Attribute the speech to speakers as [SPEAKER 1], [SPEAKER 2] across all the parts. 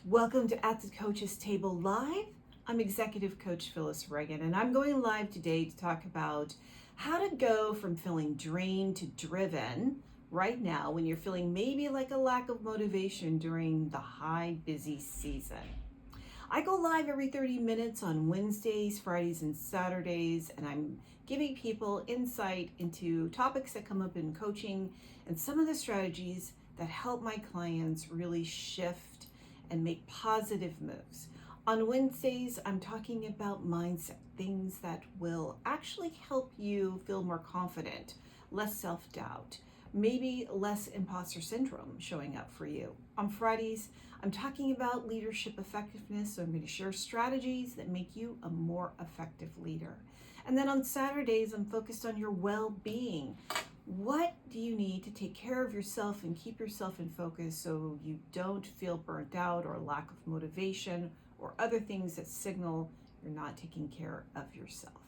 [SPEAKER 1] Welcome to At the Coach's Table Live. I'm Executive Coach Phyllis Reagin, and I'm going live today to talk about how to go from feeling drained to driven right now when you're feeling maybe like a lack of motivation during the high busy season. I go live every 30 minutes on Wednesdays, Fridays, and Saturdays, and I'm giving people insight into topics that come up in coaching and some of the strategies that help my clients really shift and make positive moves. On Wednesdays, I'm talking about mindset, things that will actually help you feel more confident, less self-doubt, maybe less imposter syndrome showing up for you. On Fridays, I'm talking about leadership effectiveness, so I'm going to share strategies that make you a more effective leader. And then on Saturdays, I'm focused on your well-being. What do you need to take care of yourself and keep yourself in focus so you don't feel burnt out or lack of motivation or other things that signal you're not taking care of yourself?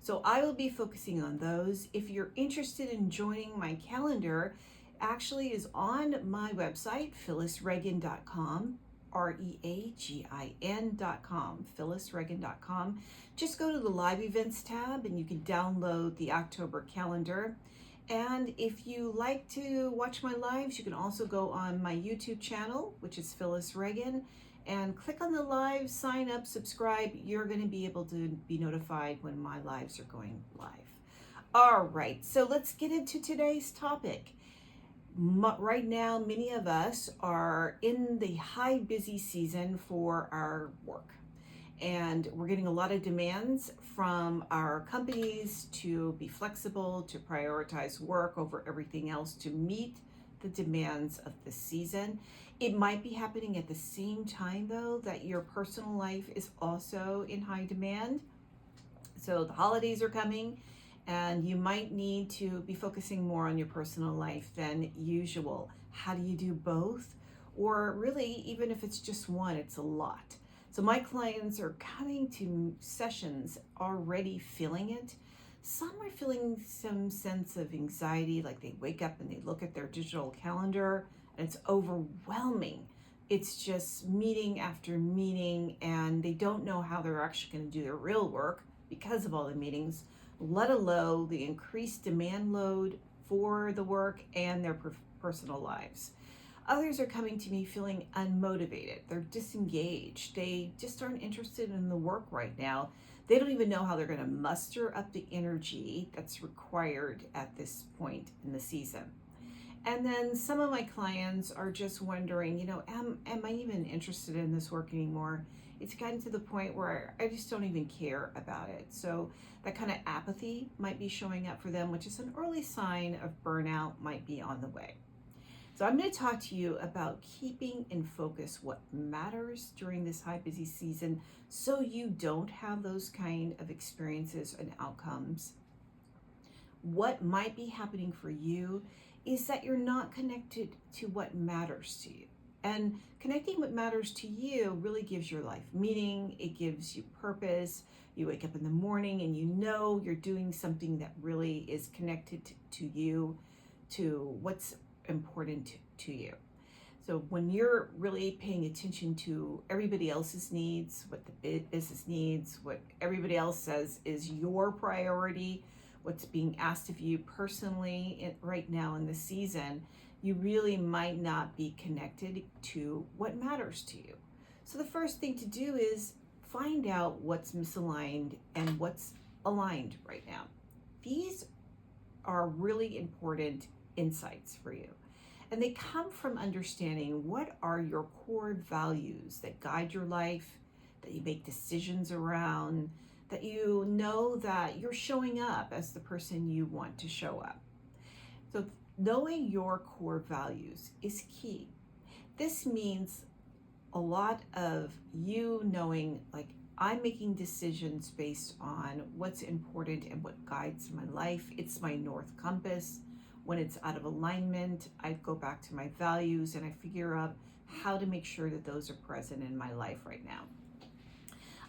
[SPEAKER 1] So I will be focusing on those. If you're interested in joining my calendar, actually is on my website, phyllisreagin.com, REAGIN.com, phyllisreagin.com. Just go to the live events tab and you can download the October calendar. And if you like to watch my lives, you can also go on my YouTube channel, which is Phyllis Reagin, and click on the live, sign up, subscribe. You're going to be able to be notified when my lives are going live. All right, so let's get into today's topic. Right now, many of us are in the high busy season for our work. And we're getting a lot of demands from our companies to be flexible, to prioritize work over everything else, to meet the demands of the season. It might be happening at the same time, though, that your personal life is also in high demand. So the holidays are coming, and you might need to be focusing more on your personal life than usual. How do you do both? Or really, even if it's just one, it's a lot. So my clients are coming to sessions already feeling it. Some are feeling some sense of anxiety, like they wake up and they look at their digital calendar and it's overwhelming. It's just meeting after meeting and they don't know how they're actually going to do their real work because of all the meetings, let alone the increased demand load for the work and their personal lives. Others are coming to me feeling unmotivated. They're disengaged. They just aren't interested in the work right now. They don't even know how they're going to muster up the energy that's required at this point in the season. And then some of my clients are just wondering, am I even interested in this work anymore? It's gotten to the point where I just don't even care about it. So that kind of apathy might be showing up for them, which is an early sign of burnout might be on the way. So I'm going to talk to you about keeping in focus what matters during this high busy season so you don't have those kind of experiences and outcomes. What might be happening for you is that you're not connected to what matters to you. And connecting what matters to you really gives your life meaning. It gives you purpose. You wake up in the morning and you know you're doing something that really is connected to you, to what's important to you. So when you're really paying attention to everybody else's needs, what the business needs, what everybody else says is your priority, what's being asked of you personally right now in the season, you really might not be connected to what matters to you. So the first thing to do is find out what's misaligned and what's aligned right now. These are really important insights for you. And they come from understanding what are your core values that guide your life, that you make decisions around, that you know that you're showing up as the person you want to show up. So knowing your core values is key. This means a lot of you knowing, like, I'm making decisions based on what's important and what guides my life. It's my North Compass. When it's out of alignment, I go back to my values and I figure out how to make sure that those are present in my life right now.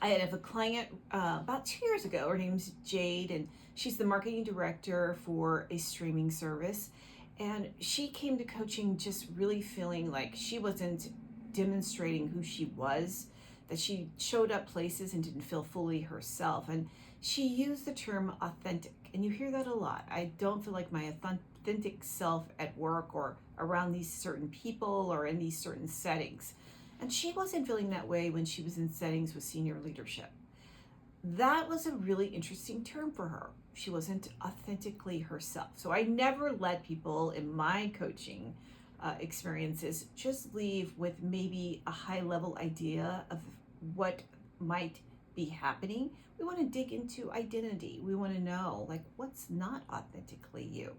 [SPEAKER 1] I had a client about 2 years ago. Her name's Jade, and she's the marketing director for a streaming service. And she came to coaching just really feeling like she wasn't demonstrating who she was, that she showed up places and didn't feel fully herself. And she used the term authentic, and you hear that a lot. I don't feel like my authentic self at work or around these certain people or in these certain settings. And she wasn't feeling that way when she was in settings with senior leadership. That was a really interesting term for her. She wasn't authentically herself. So I never let people in my coaching experiences just leave with maybe a high level idea of what might be happening. We want to dig into identity. We want to know, like, what's not authentically you.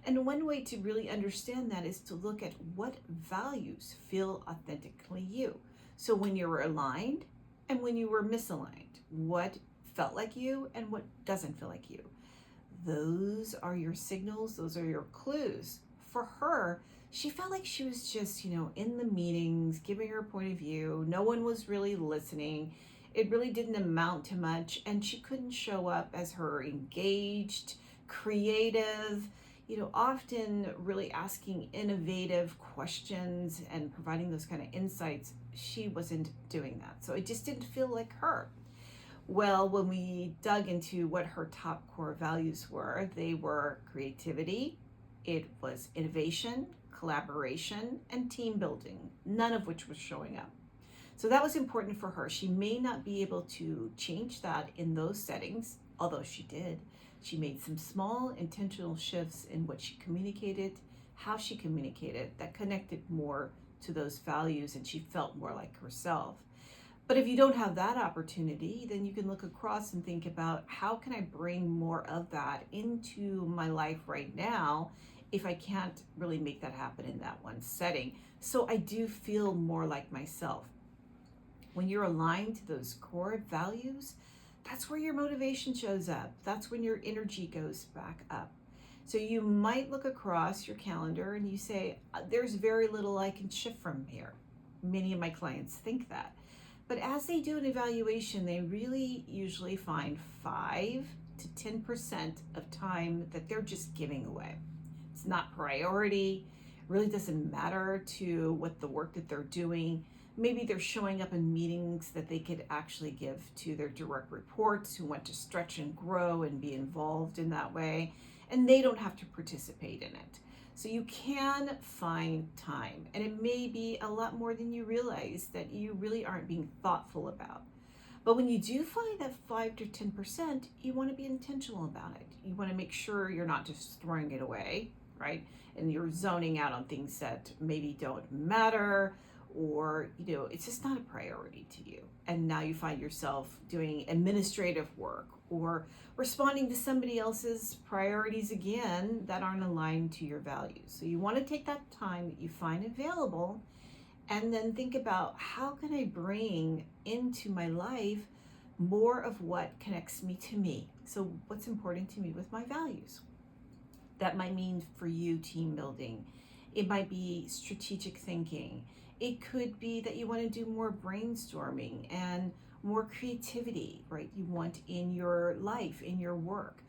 [SPEAKER 1] And one way to really understand that is to look at what values feel authentically you. So when you were aligned and when you were misaligned, what felt like you and what doesn't feel like you. Those are your signals, those are your clues. For her, she felt like she was just, in the meetings, giving her point of view. No one was really listening. It really didn't amount to much, and she couldn't show up as her engaged, creative, often really asking innovative questions and providing those kind of insights. She wasn't doing that. So it just didn't feel like her. Well, when we dug into what her top core values were, they were creativity, it was innovation, collaboration, and team building, none of which was showing up. So that was important for her. She may not be able to change that in those settings, although she did. She made some small intentional shifts in what she communicated, how she communicated, that connected more to those values, and she felt more like herself. But if you don't have that opportunity, then you can look across and think about, how can I bring more of that into my life right now if I can't really make that happen in that one setting? So I do feel more like myself. When you're aligned to those core values, that's where your motivation shows up. That's when your energy goes back up. So you might look across your calendar and you say, there's very little I can shift from here. Many of my clients think that. But as they do an evaluation, they really usually find 5 to 10% of time that they're just giving away. It's not priority, really doesn't matter to what the work that they're doing. Maybe they're showing up in meetings that they could actually give to their direct reports who want to stretch and grow and be involved in that way, and they don't have to participate in it. So you can find time, and it may be a lot more than you realize that you really aren't being thoughtful about. But when you do find that 5 to 10%, you want to be intentional about it. You want to make sure you're not just throwing it away, right? And you're zoning out on things that maybe don't matter, or it's just not a priority to you. And now you find yourself doing administrative work or responding to somebody else's priorities again that aren't aligned to your values. So you want to take that time that you find available and then think about, how can I bring into my life more of what connects me to me? So what's important to me with my values? That might mean for you team building. It might be strategic thinking. It could be that you want to do more brainstorming and more creativity, right? You want in your life, in your work.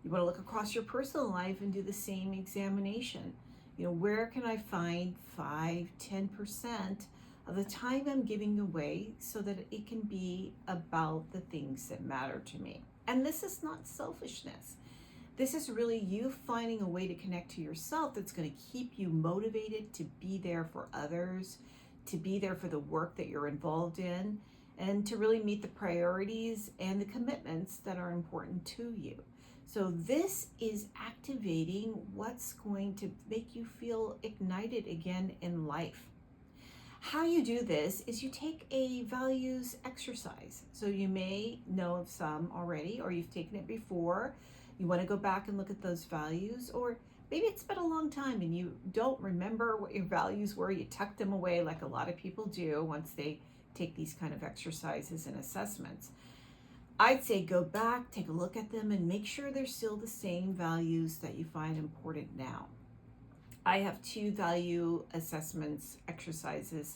[SPEAKER 1] You want to look across your personal life and do the same examination. Where can I find 5, 10% of the time I'm giving away so that it can be about the things that matter to me? And this is not selfishness. This is really you finding a way to connect to yourself that's going to keep you motivated to be there for others, to be there for the work that you're involved in, and to really meet the priorities and the commitments that are important to you. So this is activating what's going to make you feel ignited again in life. How you do this is you take a values exercise. So you may know of some already, or you've taken it before. You want to go back and look at those values, or maybe it's been a long time and you don't remember what your values were. You tuck them away like a lot of people do once they take these kind of exercises and assessments. I'd say go back, take a look at them, and make sure they're still the same values that you find important now. I have 2 value assessments exercises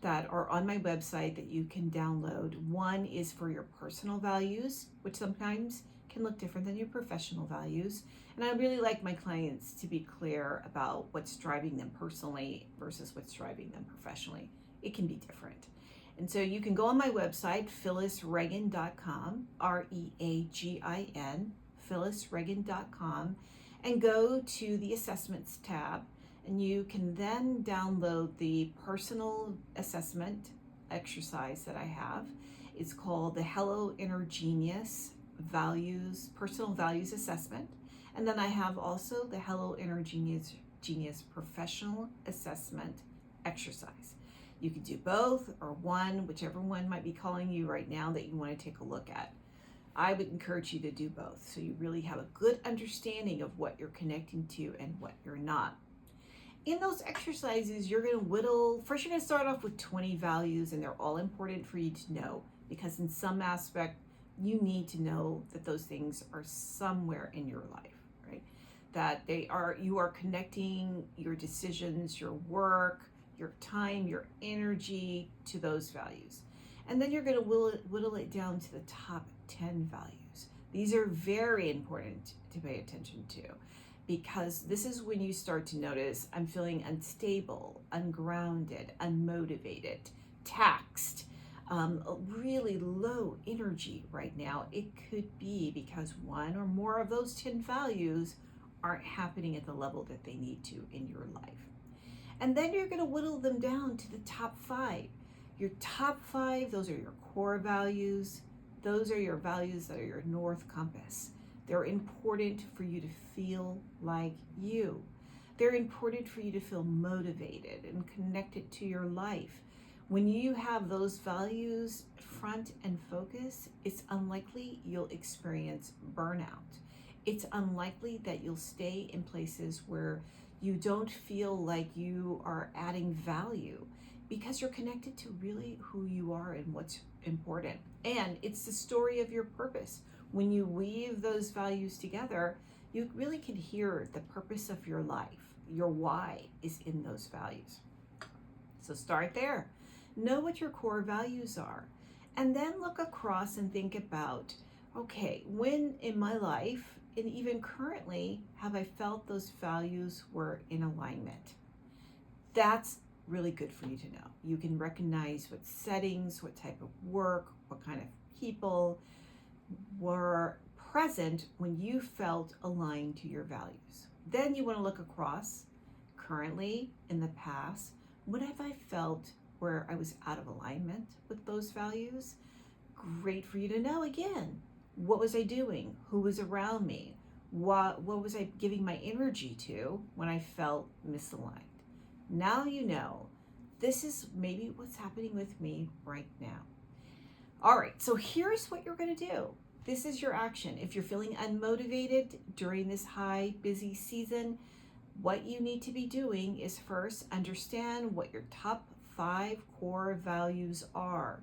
[SPEAKER 1] that are on my website that you can download. One is for your personal values, which sometimes can look different than your professional values. And I really like my clients to be clear about what's driving them personally versus what's driving them professionally. it can be different. And so you can go on my website, phyllisreagin.com, Reagin, phyllisreagin.com, and go to the assessments tab. And you can then download the personal assessment exercise that I have. It's called the Hello Inner Genius Values, Personal Values Assessment. And then I have also the Hello Inner Genius Professional Assessment exercise. You can do both or one, whichever one might be calling you right now that you want to take a look at. I would encourage you to do both so you really have a good understanding of what you're connecting to and what you're not. In those exercises, you're going to first you're going to start off with 20 values, and they're all important for you to know because in some aspect, you need to know that those things are somewhere in your life, right? That you are connecting your decisions, your work, your time, your energy to those values. And then you're going to whittle it down to the top 10 values. These are very important to pay attention to because this is when you start to notice I'm feeling unstable, ungrounded, unmotivated, taxed, really low energy right now. It could be because one or more of those 10 values aren't happening at the level that they need to in your life. And then you're going to whittle them down to the top 5. Your top 5, those are your core values. Those are your values that are your north compass. They're important for you to feel like you. They're important for you to feel motivated and connected to your life. When you have those values front and focus, it's unlikely you'll experience burnout. It's unlikely that you'll stay in places where you don't feel like you are adding value because you're connected to really who you are and what's important. And it's the story of your purpose. When you weave those values together, you really can hear the purpose of your life. Your why is in those values. So start there. Know what your core values are. And then look across and think about, okay, when in my life, and even currently, have I felt those values were in alignment? That's really good for you to know. You can recognize what settings, what type of work, what kind of people were present when you felt aligned to your values. Then you want to look across, currently, in the past, what have I felt where I was out of alignment with those values? Great for you to know again. What was I doing? Who was around me? What was I giving my energy to when I felt misaligned? Now you know. This is maybe what's happening with me right now. All right, so here's what you're going to do. This is your action. If you're feeling unmotivated during this high, busy season, what you need to be doing is first understand what your top 5 core values are.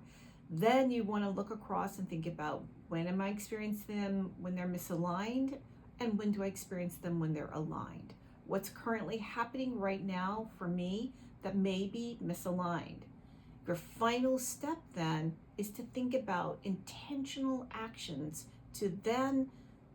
[SPEAKER 1] Then you want to look across and think about, when am I experiencing them when they're misaligned, and when do I experience them when they're aligned? What's currently happening right now for me that may be misaligned? Your final step then is to think about intentional actions to then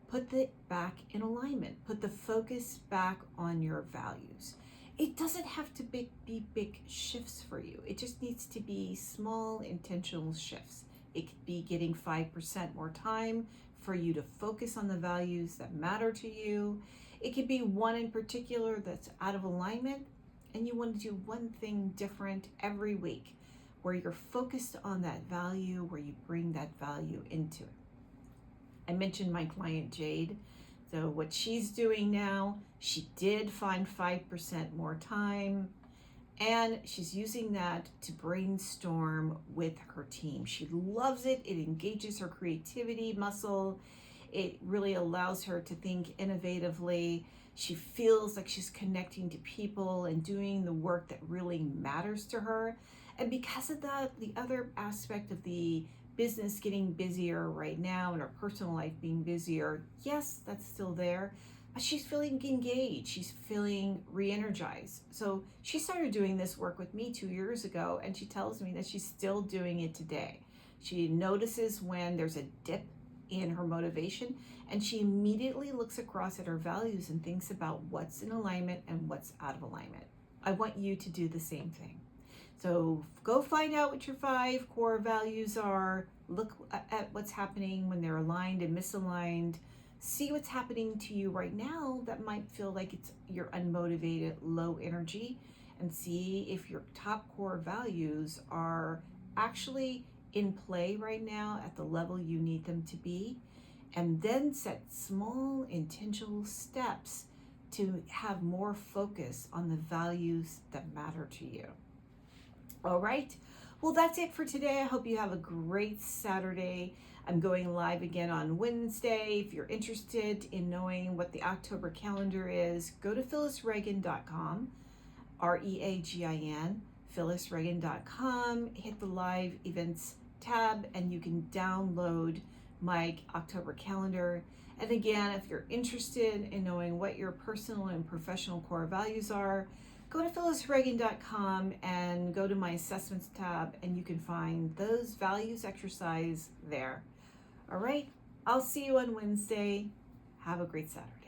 [SPEAKER 1] put it back in alignment, put the focus back on your values. It doesn't have to be big shifts for you. It just needs to be small intentional shifts. It could be getting 5% more time for you to focus on the values that matter to you. It could be one in particular that's out of alignment, and you want to do one thing different every week where you're focused on that value, where you bring that value into it. I mentioned my client Jade. So what she's doing now, she did find 5% more time, and she's using that to brainstorm with her team. She loves it. It engages her creativity muscle. It really allows her to think innovatively. She feels like she's connecting to people and doing the work that really matters to her. And because of that, the other aspect of the business getting busier right now and her personal life being busier, yes, that's still there, but she's feeling engaged. She's feeling re-energized. So she started doing this work with me 2 years ago, and she tells me that she's still doing it today. She notices when there's a dip in her motivation, and she immediately looks across at her values and thinks about what's in alignment and what's out of alignment. I want you to do the same thing. So go find out what your 5 core values are. Look at what's happening when they're aligned and misaligned. See what's happening to you right now that might feel like you're unmotivated, low energy, and see if your top core values are actually in play right now at the level you need them to be. And then set small intentional steps to have more focus on the values that matter to you. All right. Well, that's it for today. I hope you have a great Saturday. I'm going live again on Wednesday. If you're interested in knowing what the October calendar is, go to phyllisreagin.com, REAGIN, phyllisreagin.com, hit the live events tab, and you can download my October calendar. And again, if you're interested in knowing what your personal and professional core values are, go to phyllisreagin.com and go to my assessments tab, and you can find those values exercise there. All right, I'll see you on Wednesday. Have a great Saturday.